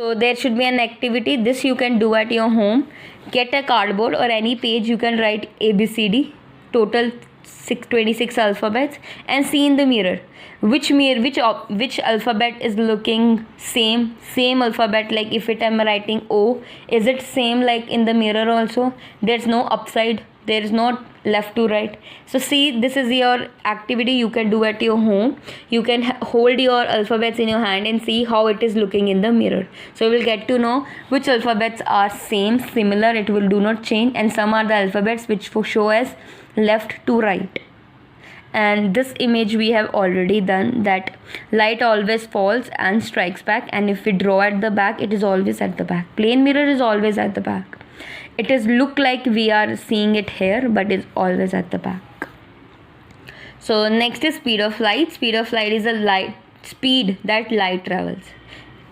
So there should be an activity. This you can do at your home. Get a cardboard or any page. You can write ABCD, total 26 alphabets, and see in the mirror which alphabet is looking same alphabet. Like if it am writing O, is it same like in the mirror also? There's no upside, there is no left to right. So see, this is your activity you can do at your home. You can hold your alphabets in your hand and see how it is looking in the mirror. So you will get to know which alphabets are similar, it will do not change, and some are the alphabets which show as left to right. And this image we have already done, that light always falls and strikes back, and if we draw at the back, it is always at the back. Plane mirror is always at the back. It is look like we are seeing it here, but it's always at the back. So next is speed of light. Speed of light is a speed that light travels.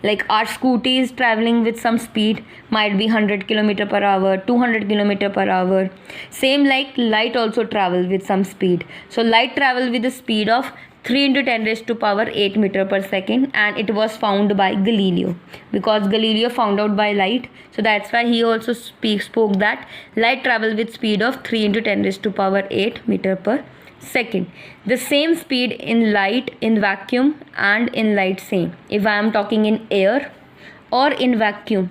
Like our scooty is traveling with some speed, might be 100 km per hour, 200 km per hour. Same like light also travel with some speed. So light travel with the speed of 3 into 10 raised to power 8 meter per second, and it was found by Galileo, because Galileo found out by light. So that's why he also spoke that light travel with speed of 3 into 10 raised to power 8 meter per second. The same speed in light, in vacuum, and in light same. If I am talking in air or in vacuum,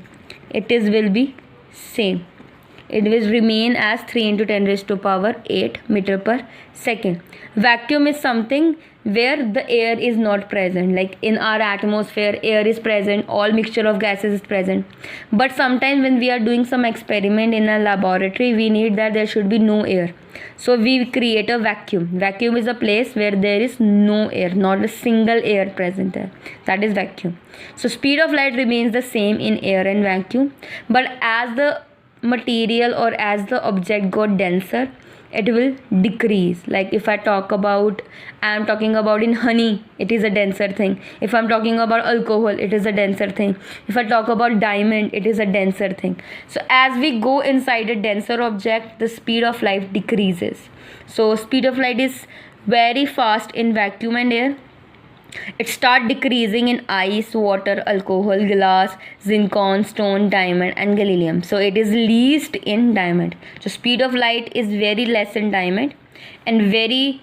it will be same. It will remain as 3 into 10 raised to power 8 meter per second. Vacuum is something where the air is not present. Like in our atmosphere, air is present, all mixture of gases is present. But sometimes when we are doing some experiment in a laboratory, we need that there should be no air. So we create a vacuum. Vacuum is a place where there is no air, not a single air present there. That is vacuum. So speed of light remains the same in air and vacuum. But as the material or as the object got denser, it will decrease. Like if I talking about in honey, it is a denser thing. If I'm talking about alcohol, it is a denser thing. If I talk about diamond, it is a denser thing. So as we go inside a denser object, the speed of light decreases. So speed of light is very fast in vacuum and air. It start decreasing in ice, water, alcohol, glass, zircon, stone, diamond, and gallium. So it is least in diamond. So speed of light is very less in diamond, and very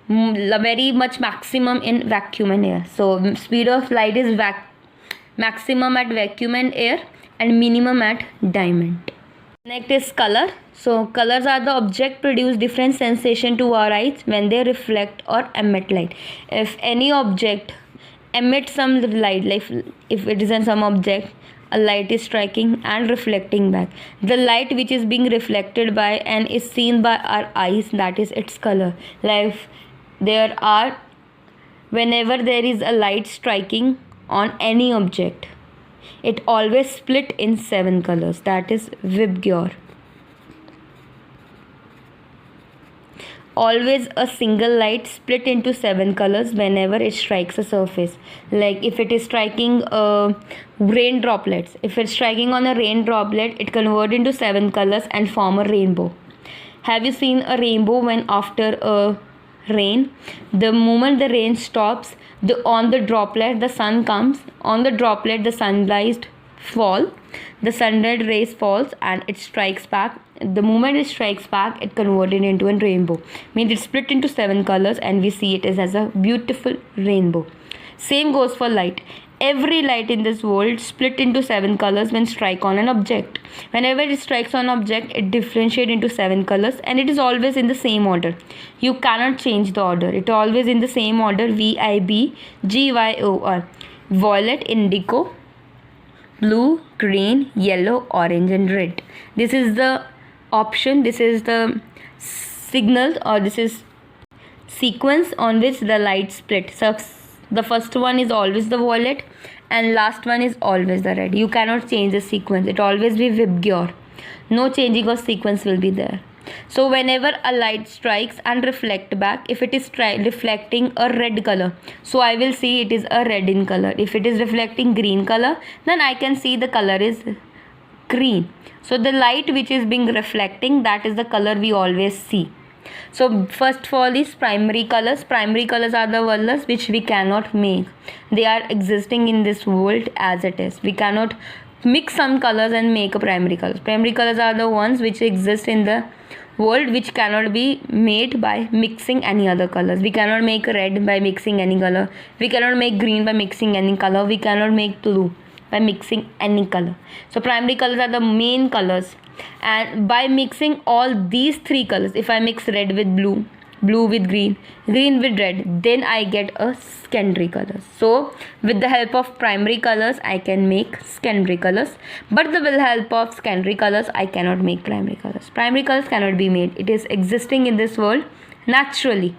much maximum in vacuum and air. So speed of light is maximum at vacuum and air, and minimum at diamond. Next is color. So colors are the object produce different sensation to our eyes when they reflect or emit light. If any object emits some light, like if it is in some object, a light is striking and reflecting back. The light which is being reflected by and is seen by our eyes, that is its color. Like whenever there is a light striking on any object, it always split in 7 colors. That is Vibgyor. Always a single light split into 7 colors whenever it strikes a surface. Like if it is striking rain droplets, if it's striking on a rain droplet, it converts into 7 colors and form a rainbow. Have you seen a rainbow when after a rain? The moment the rain stops, on the droplet the sun comes. On the droplet the sunlight fall. The sunlight rays falls and it strikes back. The moment it strikes back, it converted into a rainbow. Means it split into 7 colors and we see it as a beautiful rainbow. Same goes for light. Every light in this world split into 7 colors when strike on an object. Whenever it strikes on an object, it differentiates into 7 colors, and it is always in the same order. You cannot change the order. It always in the same order: VIBGYOR. Violet, indigo, blue, green, yellow, orange, and red. This is the option. This is the signal, or this is sequence on which the light split. So the first one is always the violet, and last one is always the red. You cannot change the sequence. It always be Vibgyor. No changing of sequence will be there. So whenever a light strikes and reflect back, if it is reflecting a red color, so I will see it is a red in color. If it is reflecting green color, then I can see the color is green. So the light which is being reflecting, that is the color we always see. So first of all is primary colors. Primary colors are the colors which we cannot make. They are existing in this world as it is. We cannot mix some colors and make a primary colors. Primary colors are the ones which exist in the world, which cannot be made by mixing any other colors. We cannot make red by mixing any color. We cannot make green by mixing any color. We cannot make blue by mixing any color. So primary colors are the main colors, and by mixing all these three colors, if I mix red with blue, blue with green, green with red, then I get a secondary colors. So with the help of primary colors I can make secondary colors, but with the help of secondary colors I cannot make primary colors. Primary colors cannot be made. It is existing in this world naturally,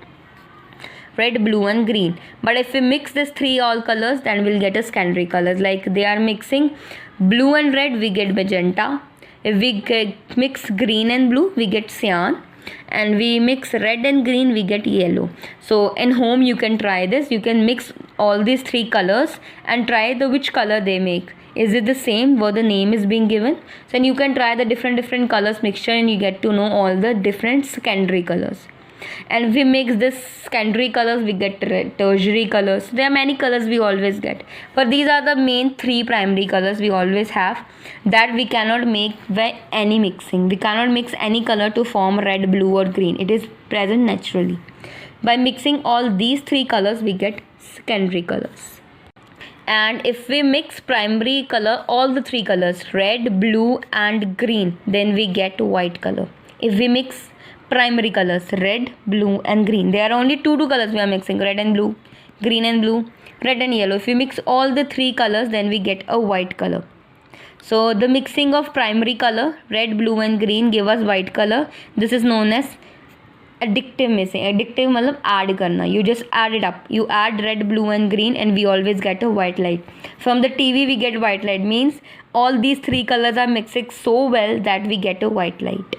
red, blue and green. But if we mix these three all colors, then we'll get a secondary colors. Like they are mixing blue and red, we get magenta. If we mix green and blue, we get cyan, and we mix red and green, we get yellow. So in home you can try this. You can mix all these three colors and try the which color they make. Is it the same what the name is being given? So then you can try the different colors mixture, and you get to know all the different secondary colors. And if we mix this secondary colors, we get tertiary colors. There are many colors we always get, but these are the main three primary colors we always have, that we cannot make by any mixing. We cannot mix any color to form red, blue or green. It is present naturally. By mixing all these three colors, we get secondary colors. And if we mix primary color, all the three colors, red, blue and green, then we get white color. If we mix primary colors, red, blue and green, there are only two colors we are mixing, red and blue, green and blue, red and yellow. If we mix all the three colors, then we get a white color. So the mixing of primary color, red, blue and green, give us white color. This is known as additive mixing. Additive मतलब add करना. You just add it up. You add red, blue and green, and we always get a white light. From the TV we get white light, means all these three colors are mixing so well that we get a white light.